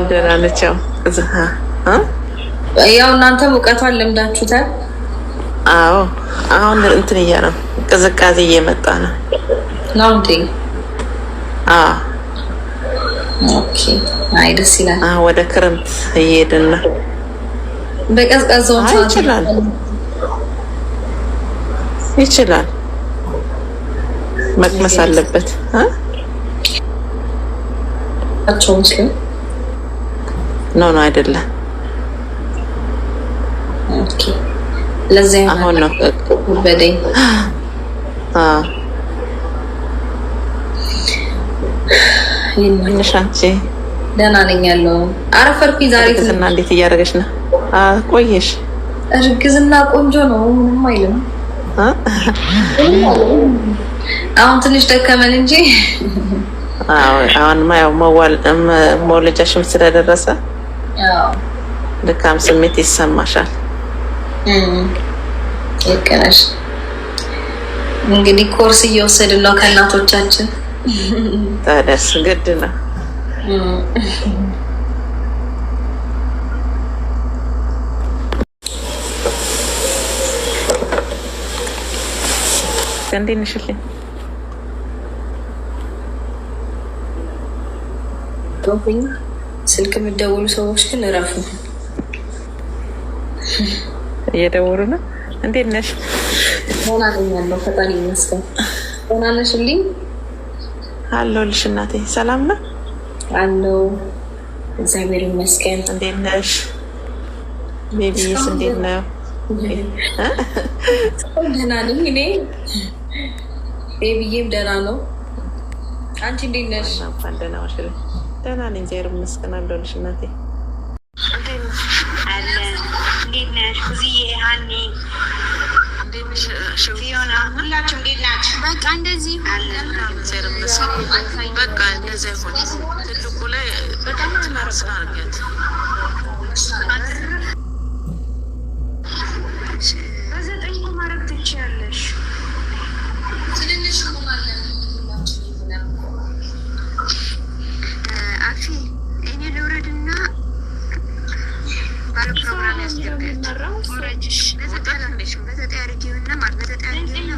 ደህና ነች። ያው እናንተ ሙቀቷን ለምዳችሁታል። አዎ አሁን እንትን እያለ ነው፣ ቅዝቃዜ እየመጣ ነው እንዴ? ኦኬ። አይ ደስ ይላል። ወደ ክረምት እየሄድን ነው። በቀዝቃዛው ይችላል መቅመስ አለበት። ኖ አይደለም። ኦኬ ለዛ አሁን ነው በደይ ይንሻንቺ ደህና ነኝ ያለው። አረፈርኩኝ ዛሬ። እርግዝና እንዴት እያደረገች ነው? ቆየሽ? እርግዝና ቆንጆ ነው፣ ምንም አይልም። አሁን ትንሽ ደከመን እንጂ አሁንማ ያው መውለጃሽም ስለደረሰ ድካም ስሜት ይሰማሻል። ይከራሽ እንግዲህ ኮርስ እየወሰድን ነው ከእናቶቻችን። ታዲያስ ግድ ነው። እንዴት ነሽልኝ? ስልክ የምትደውሉ ሰዎች ግን እረፉ። እየደወሉ ነው። እንዴት ነሽ? ደህና ነኝ ያለው ፈጣሪ ይመስገን። ደህና ነሽልኝ? አለሁልሽ እናቴ። ሰላም ነው አለው እግዚአብሔር ይመስገን። እንዴት ነሽ? ቤቢስ እንዴት ነው? ደህና ነኝ እኔ። ቤቢዬም ደህና ነው። አንቺ እንዴት ነሽ? እንኳን ደህና ዋልሽ። ደህና ነኝ እግዚአብሔር ይመስገን። አለሁልሽ እናቴ። እንዴት ነሽ? ብዙዬ፣ ሀኒ፣ ፊዮና ሁላችሁ እንዴት ናችሁ? በቃ እንደዚህ በቃ እንደዚህ ሆነ። ትልቁ ላይ በጣም ትናርስናርገት በዘጠኝ ማድረግ ትችያለሽ። ትንንሽ አፊ እኔ ልውረድና ፕሮግራም ያስገባል። በዘጠኝ አድርጊውና ማለት በዘጠኝ አድርጊውና